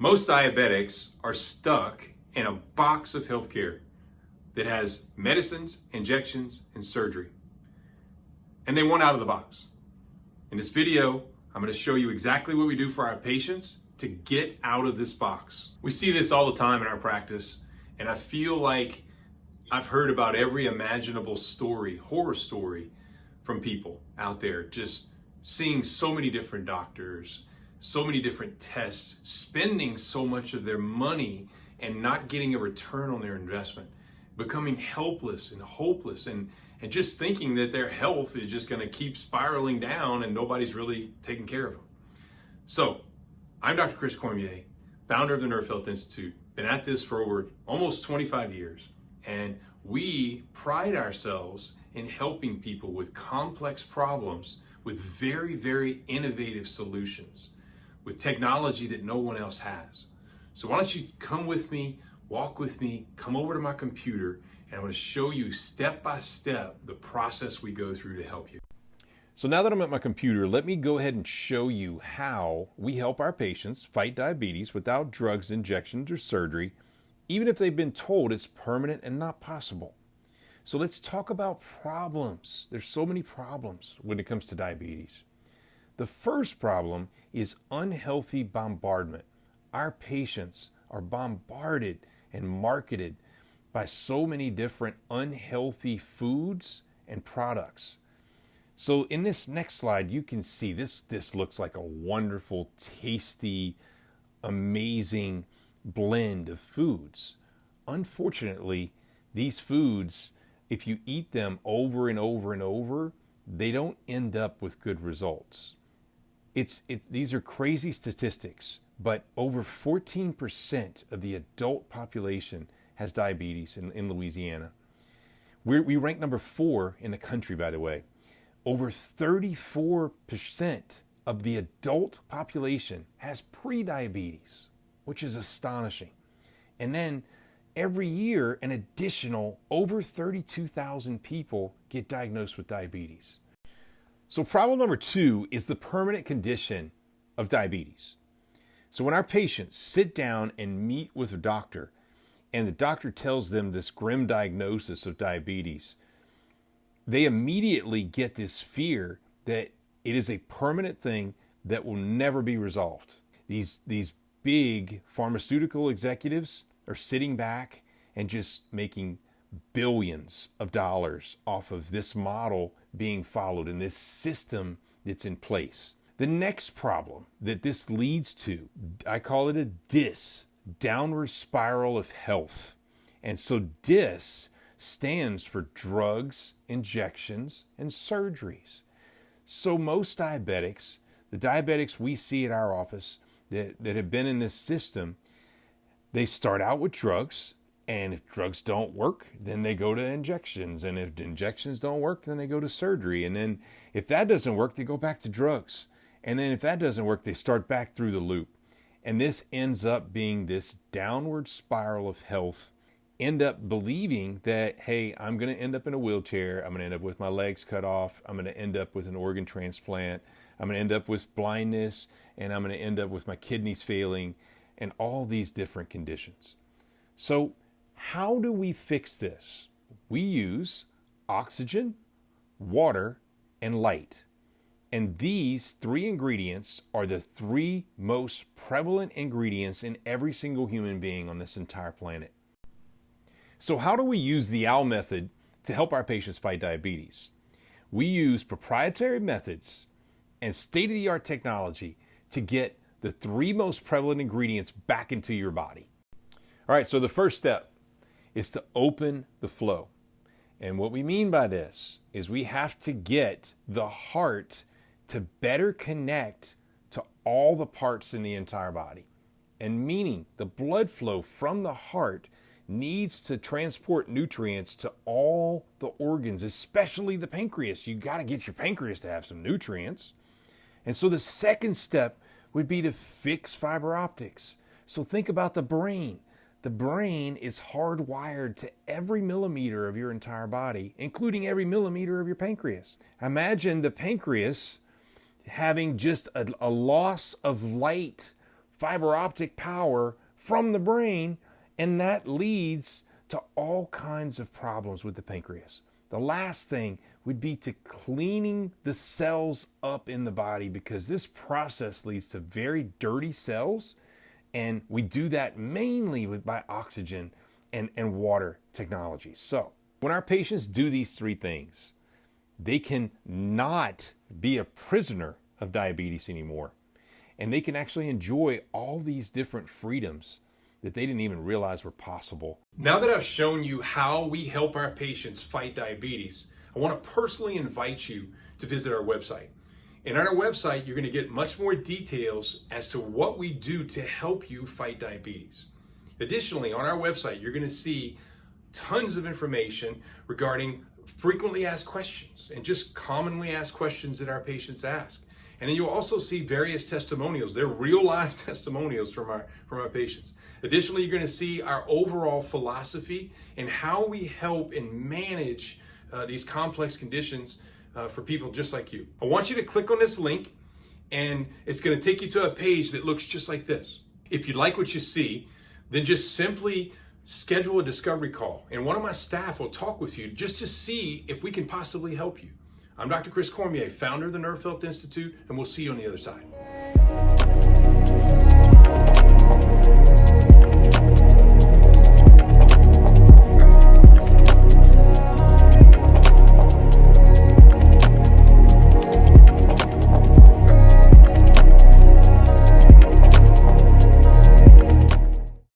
Most diabetics are stuck in a box of healthcare that has medicines, injections, and surgery. And they want out of the box. In this video, I'm going to show you exactly what we do for our patients to get out of this box. We see this all the time in our practice, and I feel like I've heard about every imaginable story, horror story from people out there, just seeing so many different doctors, so many different tests, spending so much of their money and not getting a return on their investment, becoming helpless and hopeless and just thinking that their health is just going to keep spiraling down and nobody's really taking care of them. So I'm Dr. Chris Cormier, founder of the Nerf Health Institute, been at this for over almost 25 years. And we pride ourselves in helping people with complex problems with very, very innovative solutions, with technology that no one else has. So why don't you come with me, walk with me, come over to my computer, and I'm going to show you step by step the process we go through to help you. So now that I'm at my computer, let me go ahead and show you how we help our patients fight diabetes without drugs, injections, or surgery, even if they've been told it's permanent and not possible. So let's talk about problems. There's so many problems when it comes to diabetes. The first problem is unhealthy bombardment. Our patients are bombarded and marketed by so many different unhealthy foods and products. So in this next slide, you can see this looks like a wonderful, tasty, amazing blend of foods. Unfortunately, these foods, if you eat them over and over and over, they don't end up with good results. These are crazy statistics, but over 14% of the adult population has diabetes in Louisiana. We rank number 4 in the country, by the way. Over 34% of the adult population has prediabetes, which is astonishing. And then every year, an additional over 32,000 people get diagnosed with diabetes. So problem number 2 is the permanent condition of diabetes. So when our patients sit down and meet with a doctor, and the doctor tells them this grim diagnosis of diabetes, they immediately get this fear that it is a permanent thing that will never be resolved. These big pharmaceutical executives are sitting back and just making billions of dollars off of this model being followed and this system that's in place. The next problem that this leads to, I call it a downward spiral of health. And so DIS stands for drugs, injections, and surgeries. So most diabetics, the diabetics we see at our office that have been in this system, they start out with drugs, and if drugs don't work, then they go to injections, and if injections don't work, then they go to surgery, and then if that doesn't work, they go back to drugs, and then if that doesn't work, they start back through the loop. And this ends up being this downward spiral of health. End up believing that, hey, I'm going to end up in a wheelchair. I'm going to end up with my legs cut off. I'm going to end up with an organ transplant. I'm going to end up with blindness, and I'm going to end up with my kidneys failing, and all these different conditions. So how do we fix this? We use oxygen, water, and light. And these 3 ingredients are the 3 most prevalent ingredients in every single human being on this entire planet. So how do we use the OWL method to help our patients fight diabetes? We use proprietary methods and state-of-the-art technology to get the 3 most prevalent ingredients back into your body. All right, so the first step is to open the flow. And what we mean by this is we have to get the heart to better connect to all the parts in the entire body. And meaning the blood flow from the heart needs to transport nutrients to all the organs, especially the pancreas. You got to get your pancreas to have some nutrients. And so the second step would be to fix fiber optics. So think about the brain. The brain is hardwired to every millimeter of your entire body, including every millimeter of your pancreas. Imagine the pancreas having just a loss of light fiber optic power from the brain, and that leads to all kinds of problems with the pancreas. The last thing would be to cleaning the cells up in the body, because this process leads to very dirty cells, and we do that mainly by oxygen and water technologies. So when our patients do these three things, they can not be a prisoner of diabetes anymore, and they can actually enjoy all these different freedoms that they didn't even realize were possible. Now that I've shown you how we help our patients fight diabetes, I want to personally invite you to visit our website. And on our website, you're going to get much more details as to what we do to help you fight diabetes. Additionally, on our website, you're going to see tons of information regarding frequently asked questions and just commonly asked questions that our patients ask. And then you'll also see various testimonials. They're real life testimonials from our patients. Additionally, you're going to see our overall philosophy and how we help and manage these complex conditions for people just like you. I want you to click on this link, and it's going to take you to a page that looks just like this. If you like what you see, then just simply schedule a discovery call, and one of my staff will talk with you just to see if we can possibly help you. I'm Dr. Chris Cormier, founder of the Nerf Health Institute, and we'll see you on the other side.